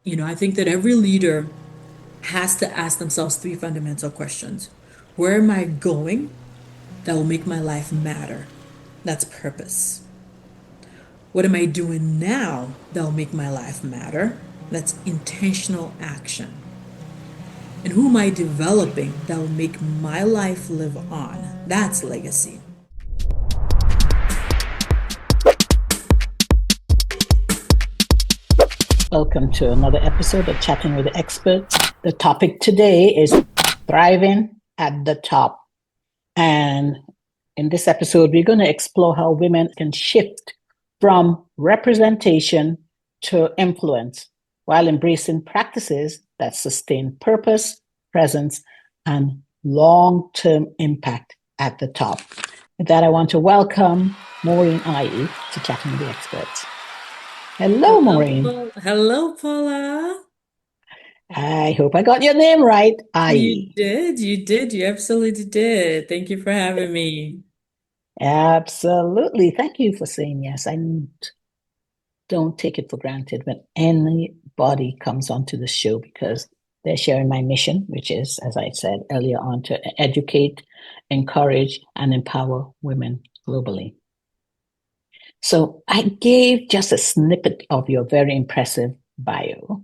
I think that every leader has to ask themselves three fundamental questions. Where am I going that will make my life matter? That's purpose. What am I doing now that will make my life matter? That's intentional action. And who am I developing that will make my life live on? That's legacy. Welcome to another episode of Chatting with the Experts. The topic today is thriving at the top. And in this episode, we're going to explore how women can shift from representation to influence while embracing practices that sustain purpose, presence, and long term impact at the top. With that, I want to welcome Maureen Aryee to Chatting with the Experts. Hello, Maureen. Hello, Paula. I hope I got your name right. You Aye. did, you absolutely did. Thank you for having me. Absolutely. Thank you for saying yes. I don't take it for granted when anybody comes onto the show because they're sharing my mission, which is, as I said earlier on, to educate, encourage, and empower women globally. So I gave just a snippet of your very impressive bio.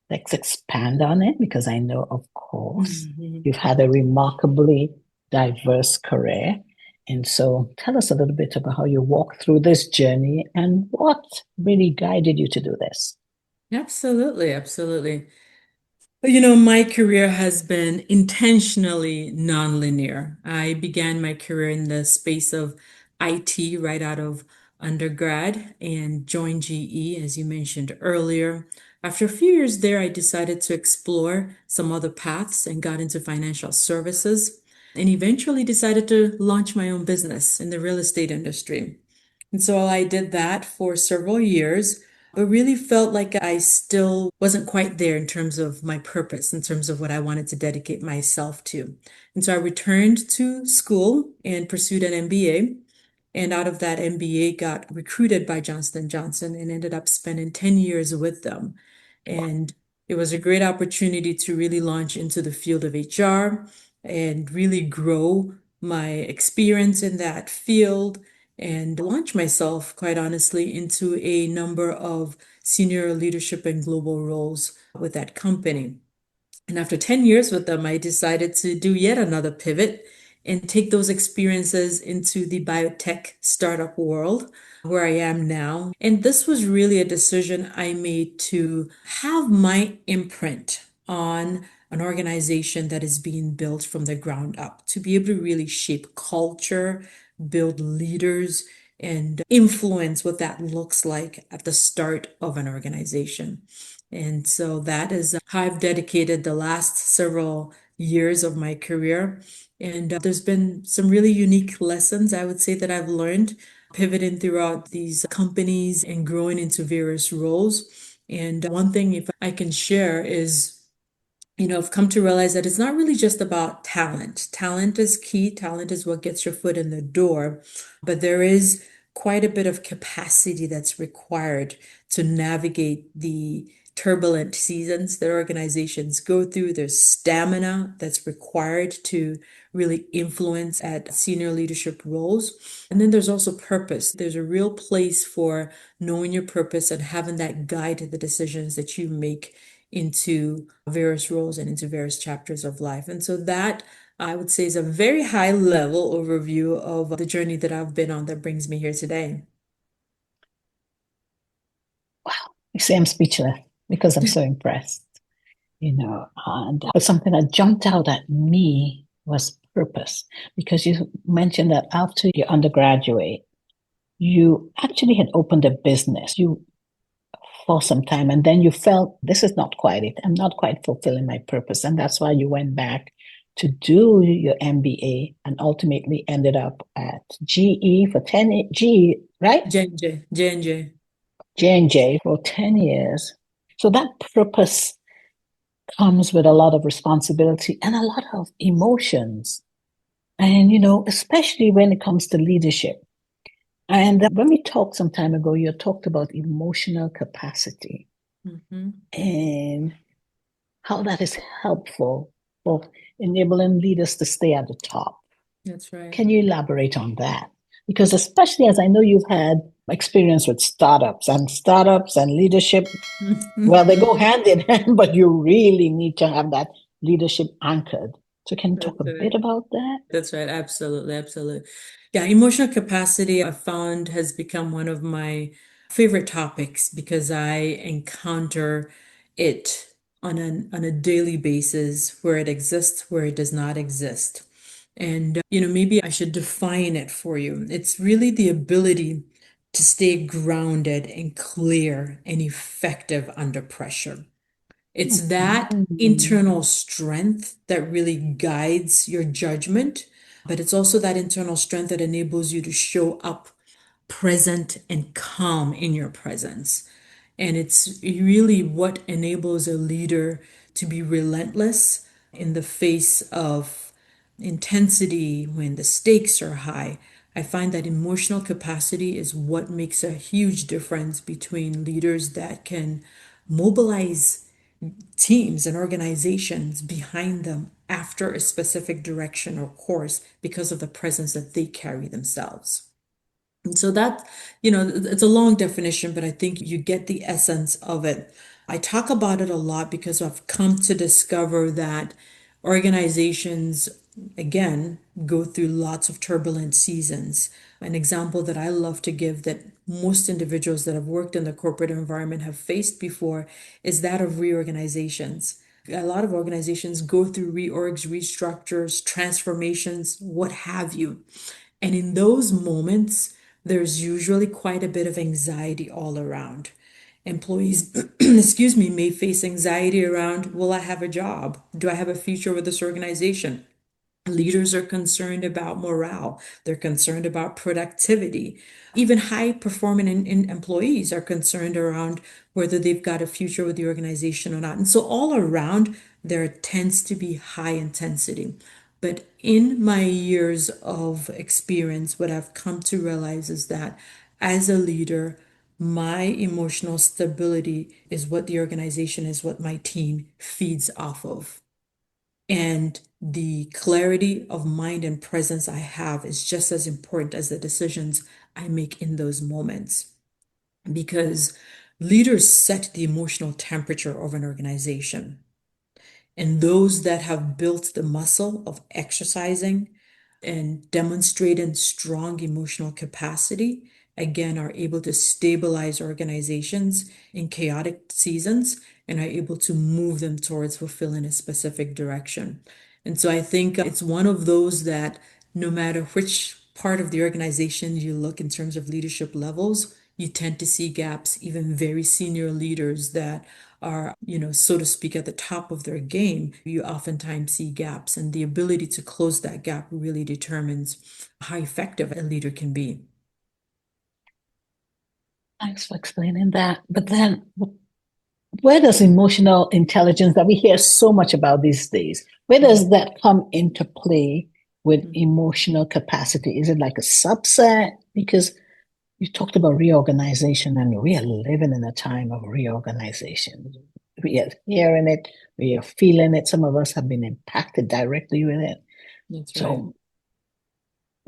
Let's expand on it because I know, of course, Mhm. you've had a remarkably diverse career. And so tell us a little bit about how you walked through this journey and what really guided you to do this. Absolutely, absolutely. My career has been intentionally nonlinear. I began my career in the space of IT right out of undergrad and joined GE, as you mentioned earlier. After a few years there, I decided to explore some other paths and got into financial services and eventually decided to launch my own business in the real estate industry. And so I did that for several years, but really felt like I still wasn't quite there in terms of my purpose, in terms of what I wanted to dedicate myself to. And so I returned to school and pursued an MBA. And out of that MBA, got recruited by Johnson& Johnson and ended up spending 10 years with them. And it was a great opportunity to really launch into the field of HR and really grow my experience in that field and launch myself, quite honestly, into a number of senior leadership and global roles with that company. And after 10 years with them, I decided to do yet another pivot and take those experiences into the biotech startup world where I am now. And this was really a decision I made to have my imprint on an organization that is being built from the ground up, to be able to really shape culture, build leaders, and influence what that looks like at the start of an organization. And so that is how I've dedicated the last several years of my career. And there's been some really unique lessons I would say that I've learned pivoting throughout these companies and growing into various roles. And one thing, if I can share, is I've come to realize that it's not really just about talent. Talent is key. Talent is what gets your foot in the door. But there is quite a bit of capacity that's required to navigate the turbulent seasons that organizations go through. There's stamina that's required to really influence at senior leadership roles. And then there's also purpose. There's a real place for knowing your purpose and having that guide the decisions that you make into various roles and into various chapters of life. And so that I would say is a very high level overview of the journey that I've been on that brings me here today. Wow. You say I'm speechless because I'm so impressed, and something that jumped out at me was purpose because you mentioned that after your undergraduate, you actually had opened a business. You for some time and then you felt this is not quite it. I'm not quite fulfilling my purpose. And that's why you went back to do your MBA and ultimately ended up at GE for 10 G, right? J&J, J&J. J&J for 10 years. So that purpose comes with a lot of responsibility and a lot of emotions. And, especially when it comes to leadership. And when we talked some time ago, you talked about emotional capacity. Hmm. and how that is helpful for enabling leaders to stay at the top. That's right. Can you elaborate on that? Because especially as I know you've had experience with startups and leadership, well, they go hand in hand, but you really need to have that leadership anchored. So can you talk That's a bit right. about that? That's right. Absolutely. Absolutely. Yeah, emotional capacity I found has become one of my favorite topics because I encounter it on a daily basis where it exists, where it does not exist. And maybe I should define it for you. It's really the ability to stay grounded and clear and effective under pressure. It's that Mhm. internal strength that really guides your judgment, but it's also that internal strength that enables you to show up present and calm in your presence. And it's really what enables a leader to be relentless in the face of intensity when the stakes are high. I find that emotional capacity is what makes a huge difference between leaders that can mobilize teams and organizations behind them after a specific direction or course because of the presence that they carry themselves. And so that, it's a long definition, but I think you get the essence of it. I talk about it a lot because I've come to discover that organizations, again, go through lots of turbulent seasons. An example that I love to give that most individuals that have worked in the corporate environment have faced before is that of reorganizations. A lot of organizations go through reorgs, restructures, transformations, what have you. And in those moments, there's usually quite a bit of anxiety all around. Employees, excuse me, may face anxiety around, will I have a job? Do I have a future with this organization? Leaders are concerned about morale. They're concerned about productivity. Even high performing employees are concerned around whether they've got a future with the organization or not. And so, all around, there tends to be high intensity. But in my years of experience, what I've come to realize is that as a leader, my emotional stability is what the organization is, what my team feeds off of. And the clarity of mind and presence I have is just as important as the decisions I make in those moments because leaders set the emotional temperature of an organization. And those that have built the muscle of exercising and demonstrating strong emotional capacity, again, are able to stabilize organizations in chaotic seasons and are able to move them towards fulfilling a specific direction. And so I think it's one of those that no matter which part of the organization you look in terms of leadership levels, you tend to see gaps, even very senior leaders that are, so to speak, at the top of their game, you oftentimes see gaps. And the ability to close that gap really determines how effective a leader can be. Thanks for explaining that. But then, where does emotional intelligence that we hear so much about these days, where does that come into play with Mhm. emotional capacity? Is it like a subset? Because you talked about reorganization, and we are living in a time of reorganization. We are hearing it, we are feeling it. Some of us have been impacted directly with it. That's right. So,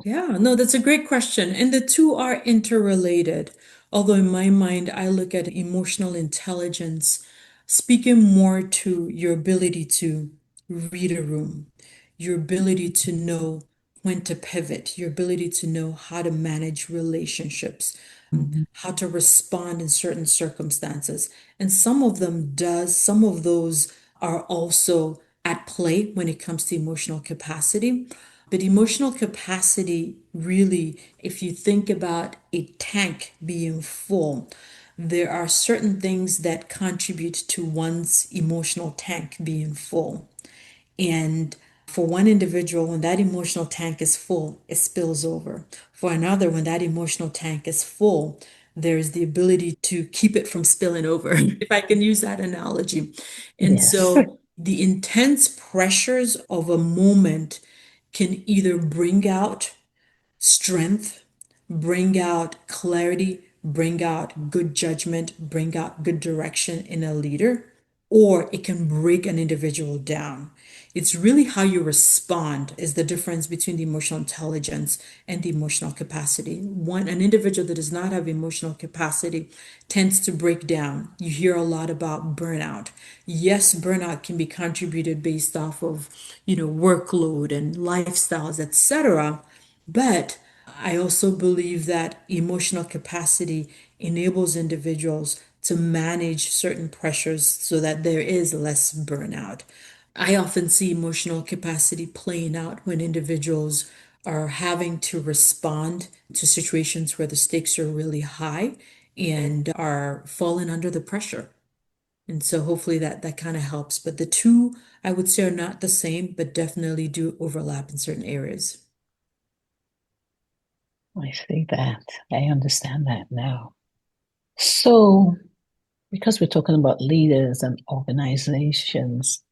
Yeah, no, that's a great question. And the two are interrelated. Although in my mind, I look at emotional intelligence speaking more to your ability to read a room, your ability to know when to pivot, your ability to know how to manage relationships, mhm, how to respond in certain circumstances. And some of those are also at play when it comes to emotional capacity. But emotional capacity, really, if you think about a tank being full, there are certain things that contribute to one's emotional tank being full. And for one individual, when that emotional tank is full, it spills over. For another, when that emotional tank is full, there's the ability to keep it from spilling over, if I can use that analogy. And yes, so the intense pressures of a moment can either bring out strength, bring out clarity, bring out good judgment, bring out good direction in a leader, or it can break an individual down. It's really how you respond is the difference between the emotional intelligence and the emotional capacity. An individual that does not have emotional capacity tends to break down. You hear a lot about burnout. Yes, burnout can be contributed based off of, workload and lifestyles, etc. But I also believe that emotional capacity enables individuals to manage certain pressures so that there is less burnout. I often see emotional capacity playing out when individuals are having to respond to situations where the stakes are really high and are falling under the pressure. And so hopefully that kind of helps. But the two, I would say, are not the same, but definitely do overlap in certain areas. I see that. I understand that now. So, because we're talking about leaders and organizations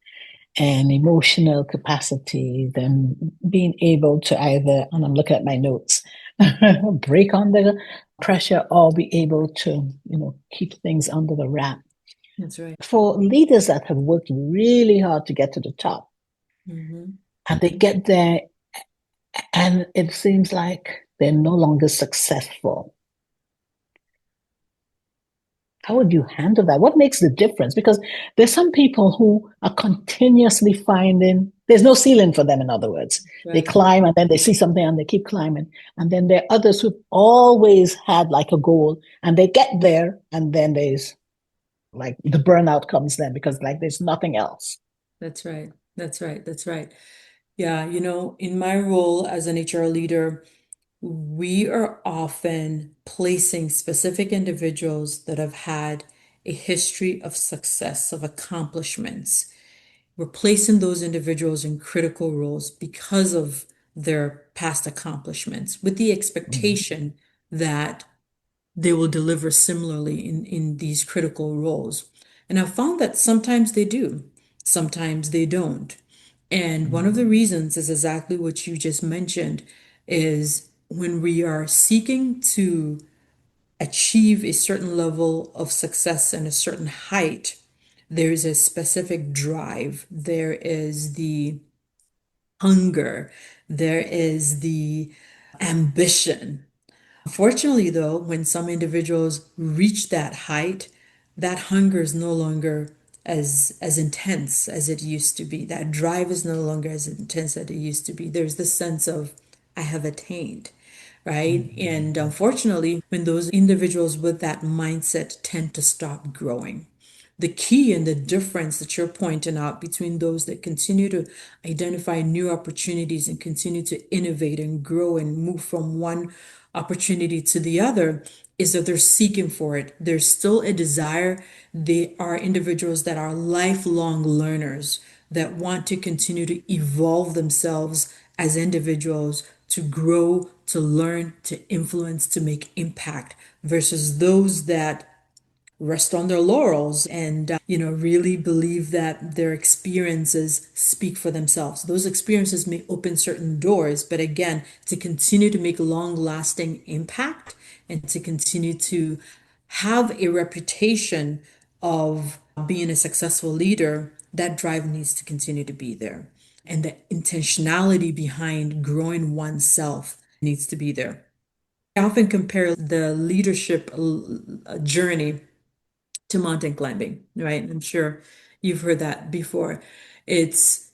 and emotional capacity, then being able to either, and I'm looking at my notes, break under pressure or be able to, keep things under the wrap. That's right. For leaders that have worked really hard to get to the top, Hmm. and they get there and it seems like they're no longer successful. How would you handle that? What makes the difference? Because there's some people who are continuously finding there's no ceiling for them, in other words. They Right. climb and then they see something and they keep climbing. And then there are others who've always had like a goal and they get there and then there's like the burnout comes then because like there's nothing else. That's right. That's right. That's right. Yeah, in my role as an HR leader, we are often placing specific individuals that have had a history of success, of accomplishments. We're placing those individuals in critical roles because of their past accomplishments, with the Mhm. expectation that they will deliver similarly in these critical roles. And I've found that sometimes they do, sometimes they don't. And one of the Mhm. reasons is exactly what you just mentioned is when we are seeking to achieve a certain level of success and a certain height, there's a specific drive. There is the hunger. There is the ambition. Unfortunately, though, when some individuals reach that height, that hunger is no longer as intense as it used to be. That drive is no longer as intense as it used to be. There's this sense of, I have attained, right? And Mhm. unfortunately, when those individuals with that mindset tend to stop growing. The key and the difference that you're pointing out between those that continue to identify new opportunities and continue to innovate and grow and move from one opportunity to the other is that they're seeking for it. There's still a desire. They are individuals that are lifelong learners that want to continue to evolve themselves as individuals, to grow, to learn, to influence, to make impact, versus those that rest on their laurels and really believe that their experiences speak for themselves. Those experiences may open certain doors, but again, to continue to make long lasting impact and to continue to have a reputation of being a successful leader, that drive needs to continue to be there, and the intentionality behind growing oneself needs to be there. I often compare the leadership journey to mountain climbing, right? I'm sure you've heard that before. It's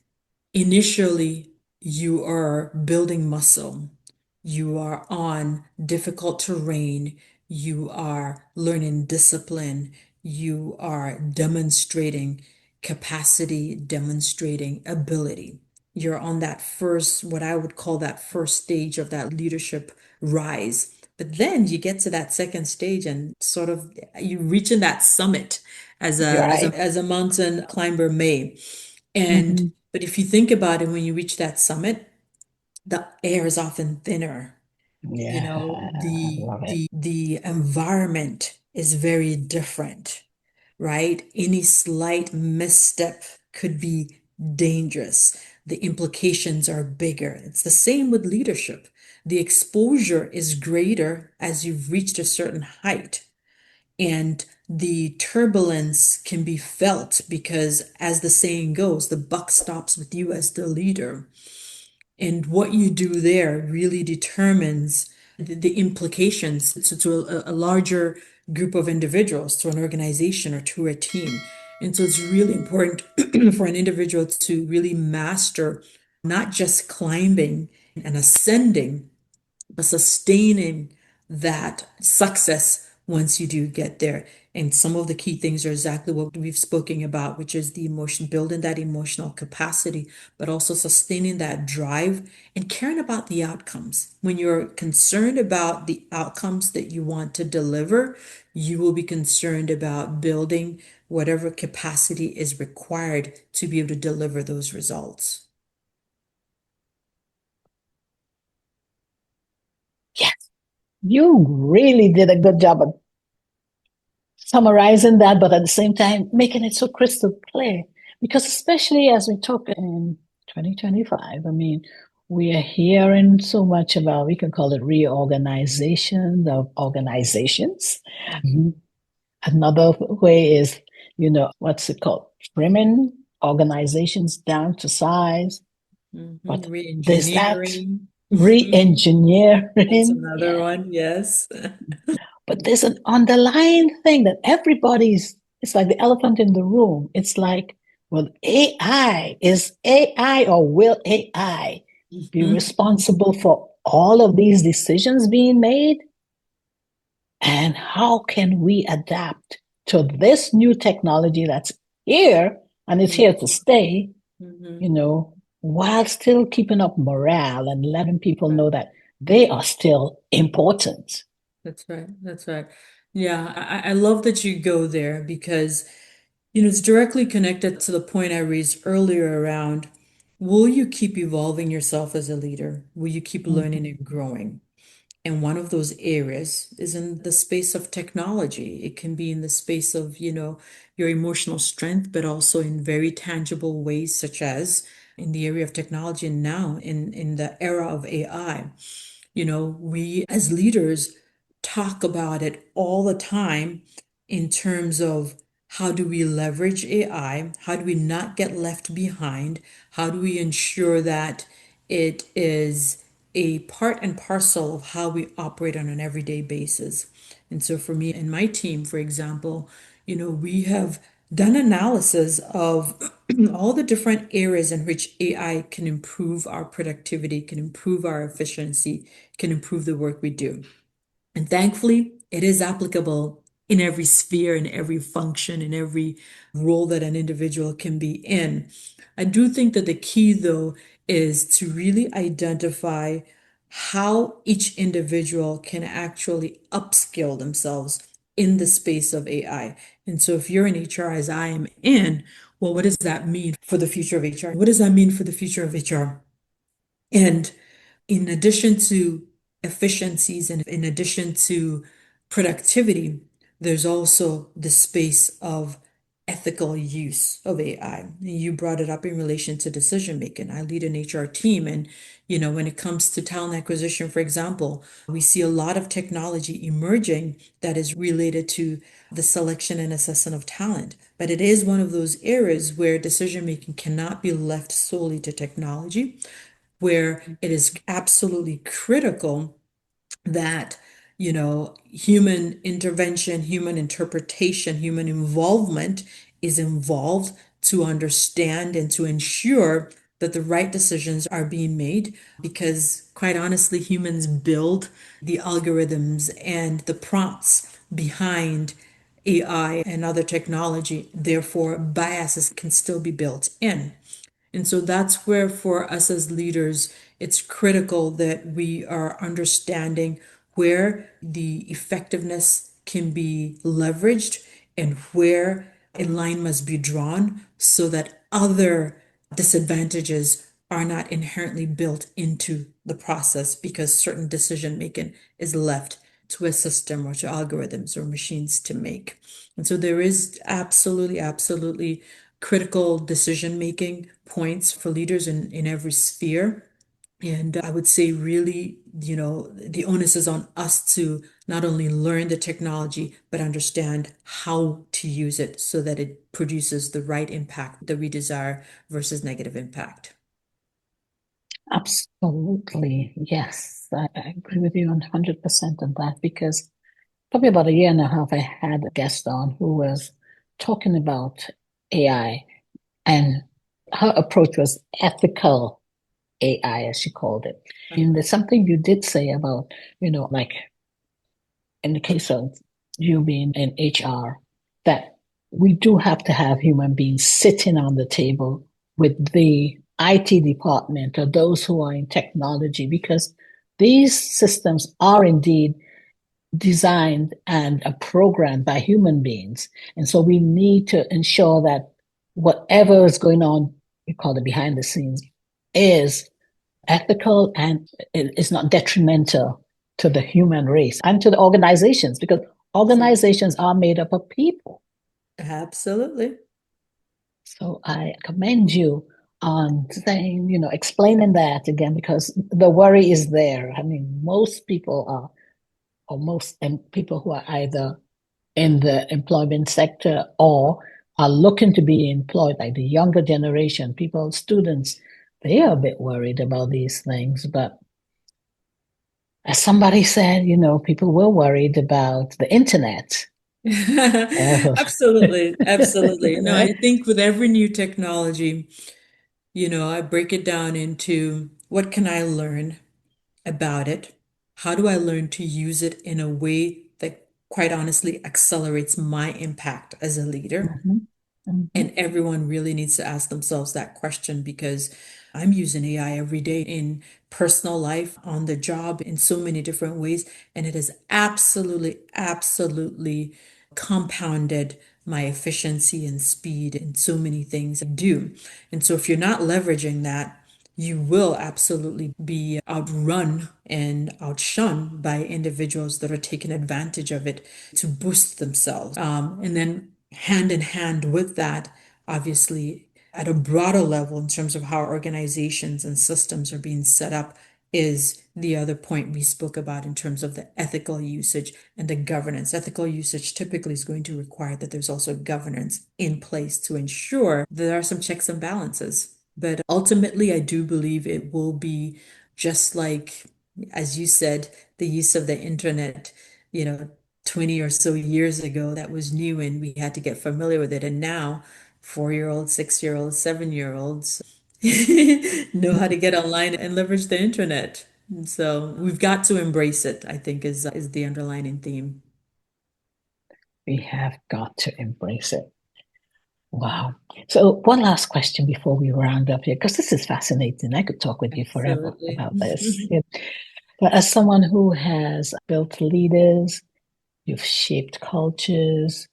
initially you are building muscle, you are on difficult terrain, you are learning discipline, you are demonstrating capacity, demonstrating ability. You're on that first, what I would call that first stage of that leadership rise. But then you get to that second stage and sort of you reaching that summit as You're right. a mountain climber may. And Mhm. but if you think about it, when you reach that summit, the air is often thinner. You Yeah, know, I love it. the environment is very different, right? Any slight misstep could be dangerous. The implications are bigger. It's the same with leadership. the exposure is greater as you've reached a certain height. And the turbulence can be felt because, as the saying goes, the buck stops with you as the leader. And what you do there really determines the implications to a larger group of individuals, to an organization, or to a team. And so it's really important for an individual to really master not just climbing and ascending, but sustaining that success once you do get there. And some of the key things are exactly what we've spoken about, which is the emotion, building that emotional capacity, but also sustaining that drive and caring about the outcomes. When you're concerned about the outcomes that you want to deliver, you will be concerned about building whatever capacity is required to be able to deliver those results. Yes, you really did a good job of summarizing that, but at the same time, making it so crystal clear. Because especially as we talk in 2025, I mean, we are hearing so much about, we can call it reorganization of organizations. Mhm. Another way is, what's it called? Trimming organizations down to size. But there's that Re-engineering. That's re-engineering. another Yeah. one, yes. But there's an underlying thing that it's like the elephant in the room. It's like, well, is AI or will AI be responsible for all of these decisions being made? And how can we adapt to this new technology that's here and it's here to stay, Mhm. you know, while still keeping up morale and letting people Right. know that they are still important? That's right. That's right. Yeah, I love that you go there because, it's directly connected to the point I raised earlier around, will you keep evolving yourself as a leader? Will you keep learning Mhm. and growing? And one of those areas is in the space of technology. It can be in the space of, your emotional strength, but also in very tangible ways, such as in the area of technology and now in the era of AI. We as leaders talk about it all the time in terms of how do we leverage AI? How do we not get left behind? How do we ensure that it is a part and parcel of how we operate on an everyday basis? And so for me and my team, for example, we have done analysis of all the different areas in which AI can improve our productivity, can improve our efficiency, can improve the work we do. And thankfully, it is applicable in every sphere, in every function, in every role that an individual can be in. I do think that the key, though, is to really identify how each individual can actually upskill themselves in the space of AI. And so, if you're in HR as I am in, well, what does that mean for the future of HR? What does that mean for the future of HR? And in addition to efficiencies and in addition to productivity, there's also the space of ethical use of AI. You brought it up in relation to decision making. I lead an HR team, and when it comes to talent acquisition, for example, we see a lot of technology emerging that is related to the selection and assessment of talent. But it is one of those areas where decision making cannot be left solely to technology, where it is absolutely critical that, human intervention, human interpretation, human involvement is involved to understand and to ensure that the right decisions are being made. Because, quite honestly, humans build the algorithms and the prompts behind AI and other technology. Therefore, biases can still be built in. And so that's where, for us as leaders, it's critical that we are understanding where the effectiveness can be leveraged and where a line must be drawn so that other disadvantages are not inherently built into the process because certain decision making is left to a system or to algorithms or machines to make. And so there is absolutely, absolutely critical decision making points for leaders in every sphere. And I would say, really, the onus is on us to not only learn the technology, but understand how to use it so that it produces the right impact that we desire versus negative impact. Absolutely. Yes. I agree with you 100% on that because probably about a year and a half, I had a guest on who was talking about AI, and her approach was ethical AI, as she called it. And Uh-huh. there's something you did say about, like in the case of you being in HR, that we do have to have human beings sitting on the table with the IT department or those who are in technology, because these systems are indeed designed and programmed by human beings. And so we need to ensure that whatever is going on, we call it behind the scenes, is ethical and it is not detrimental to the human race and to the organizations, because Absolutely. organizations are made up of people. Absolutely. So I commend you on saying, explaining that again, because the worry is there. I mean, most people are, or most people who are either in the employment sector or are looking to be employed, like the younger generation, people, students, they are a bit worried about these things. But as somebody said, people were worried about the internet. Absolutely. Absolutely. No, I think with every new technology, I break it down into what can I learn about it? How do I learn to use it in a way that quite honestly accelerates my impact as a leader? Mhm, mhm, And everyone really needs to ask themselves that question because I'm using AI every day in personal life, on the job, in so many different ways. And it has absolutely, absolutely compounded my efficiency and speed in so many things I do. And so if you're not leveraging that, you will absolutely be outrun and outshone by individuals that are taking advantage of it to boost themselves. And then hand in hand with that, obviously, at a broader level, in terms of how organizations and systems are being set up, is the other point we spoke about in terms of the ethical usage and the governance. Ethical usage typically is going to require that there's also governance in place to ensure there are some checks and balances. But ultimately, I do believe it will be just like, as you said, the use of the internet, you know, 20 or so years ago, that was new and we had to get familiar with it. And now, 4-year-olds, 6-year-olds, 7-year-olds know how to mhm. get online and leverage the internet. And so we've got to embrace it, I think, is the underlining theme. We have got to embrace it. Wow. So, one last question before we round up here, because this is fascinating. I could talk with you forever Absolutely. about this. Yeah. But as someone who has built leaders, you've shaped cultures,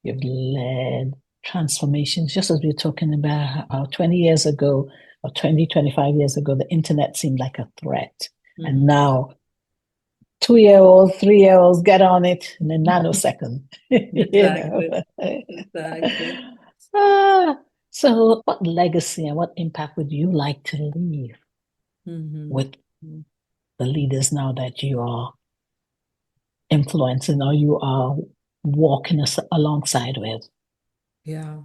you've led transformations, just as we were talking about how 20 years ago or 20, 25 years ago, the internet seemed like a threat. And Mhm. now 2-year-olds, 3-year-olds get on it in a nanosecond, you know. Exactly. Exactly. Ah, so what legacy and what impact would you like to leave Hmm. with the leaders now that you are influencing or you are walking alongside with? Yeah.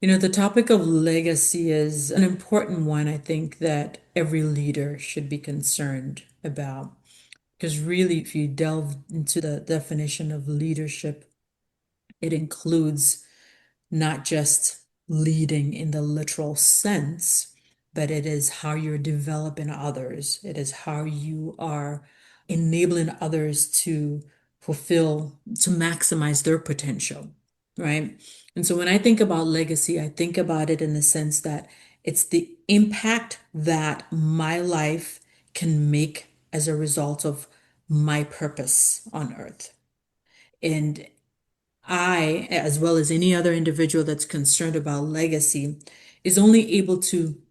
The topic of legacy is an important one, I think, that every leader should be concerned about. Because really, if you delve into the definition of leadership, it includes not just leading in the literal sense, but it is how you're developing others. It is how you are enabling others to to maximize their potential, right? And so when I think about legacy, I think about it in the sense that it's the impact that my life can make as a result of my purpose on earth. And I, as well as any other individual that's concerned about legacy, is only able to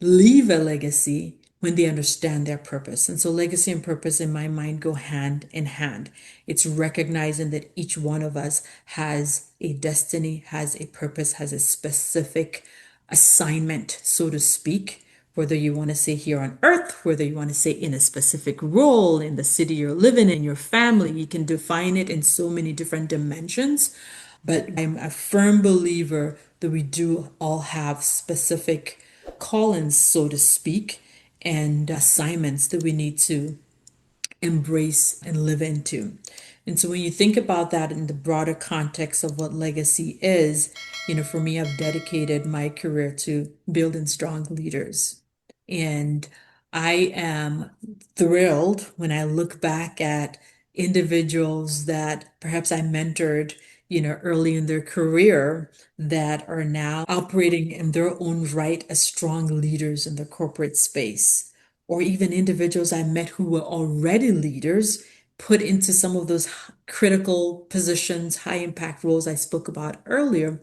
leave a legacy when they understand their purpose. And so legacy and purpose in my mind go hand in hand. It's recognizing that each one of us has a destiny, has a purpose, has a specific assignment, so to speak, whether you want to say here on earth, whether you want to say in a specific role in the city you're living in, your family. You can define it in so many different dimensions. But I'm a firm believer that we do all have specific call-ins, so to speak, and assignments that we need to embrace and live into. And so when you think about that in the broader context of what legacy is, for me, I've dedicated my career to building strong leaders. And I am thrilled when I look back at individuals that perhaps I mentored, early in their career that are now operating in their own right as strong leaders in the corporate space, or even individuals I met who were already leaders put into some of those critical positions, high impact roles I spoke about earlier,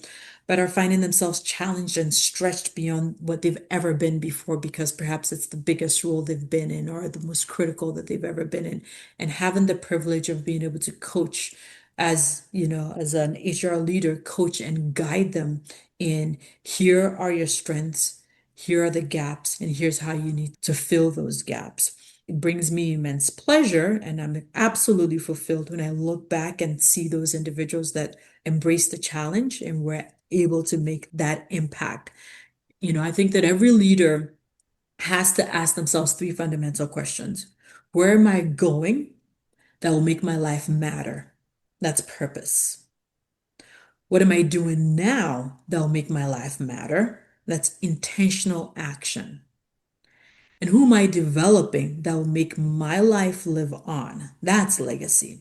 but are finding themselves challenged and stretched beyond what they've ever been before because perhaps it's the biggest role they've been in or the most critical that they've ever been in. And having the privilege of being able to coach as an HR leader, coach and guide them in here are your strengths, here are the gaps, and here's how you need to fill those gaps. It brings me immense pleasure, and I'm absolutely fulfilled when I look back and see those individuals that embrace the challenge and were able to make that impact. I think that every leader has to ask themselves three fundamental questions. Where am I going that will make my life matter? That's purpose. What am I doing now that will make my life matter? That's intentional action. And who am I developing that will make my life live on? That's legacy.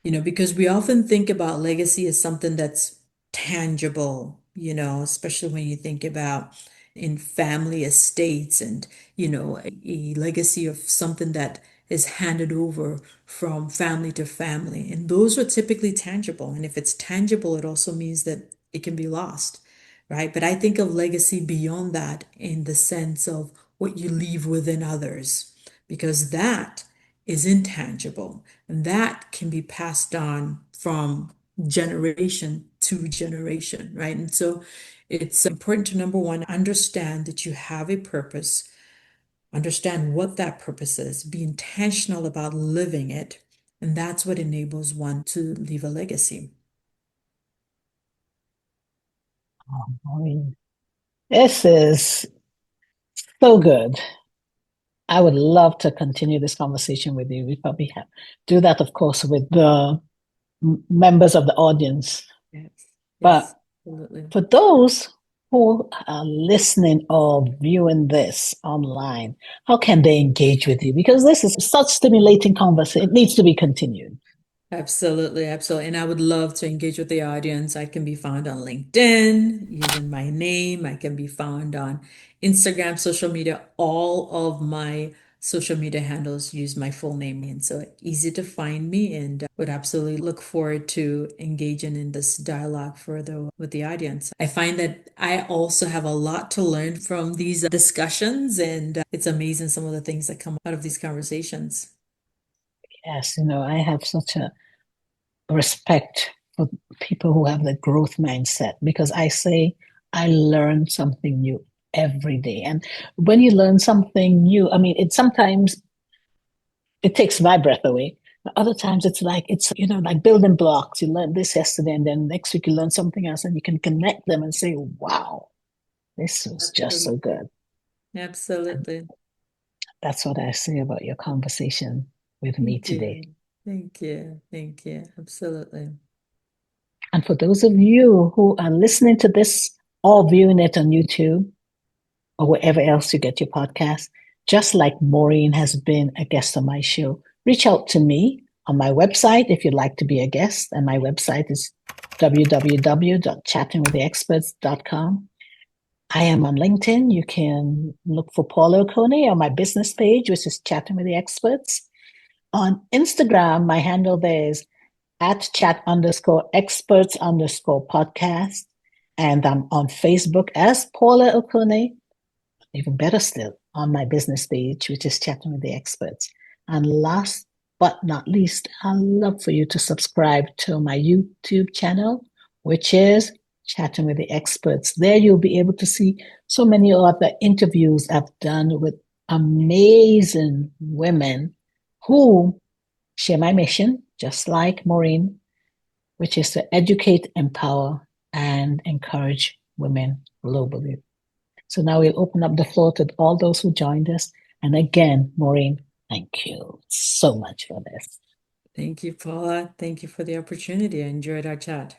Because we often think about legacy as something that's tangible, especially when you think about in family estates and, a legacy of something that is handed over from family to family. And those are typically tangible. And if it's tangible, it also means that it can be lost, right? But I think of legacy beyond that in the sense of what you leave within others, because that is intangible. And that can be passed on from generation to generation, right? And so it's important to number one, understand that you have a purpose, understand what that purpose is, be intentional about living it. And that's what enables one to leave a legacy. I mean, this is so good. I would love to continue this conversation with you. We probably have do that, of course, with the members of the audience. Yes, But yes, absolutely. for those who are listening or viewing this online, how can they engage with you? Because this is such stimulating conversation. It needs to be continued. Absolutely, absolutely. And I would love to engage with the audience. I can be found on LinkedIn using my name. I can be found on Instagram, social media. All of my social media handles use my full name. And so easy to find me and would absolutely look forward to engaging in this dialogue further with the audience. I find that I also have a lot to learn from these discussions, and it's amazing some of the things that come out of these conversations. Yes, I have such a respect for people who have the growth mindset because I say I learn something new every day. And when you learn something new, I mean, it sometimes it takes my breath away. But other times it's like building blocks. You learned this yesterday, and then next week you learn something else, and you can connect them and say, wow, this was just so Absolutely. good. And Absolutely. that's what I say about your conversation with me Thank today. you. Thank you. Thank you. Absolutely. And for those of you who are listening to this or viewing it on YouTube or wherever else you get your podcast, just like Maureen has been a guest on my show, reach out to me on my website if you'd like to be a guest. And my website is www.chattingwiththeexperts.com. I am on LinkedIn. You can look for Paula Okonneh on my business page, which is Chatting with the Experts. On Instagram, my handle there is at chat_experts_podcast. And I'm on Facebook as Paula Okonneh, even better still, on my business page, which is Chatting with the Experts. And last but not least, I'd love for you to subscribe to my YouTube channel, which is Chatting with the Experts. There you'll be able to see so many of the interviews I've done with amazing women who share my mission, just like Maureen, which is to educate, empower, and encourage women globally. So now we'll open up the floor to all those who joined us. And again, Maureen, thank you so much for this. Thank you, Paula. Thank you for the opportunity. I enjoyed our chat.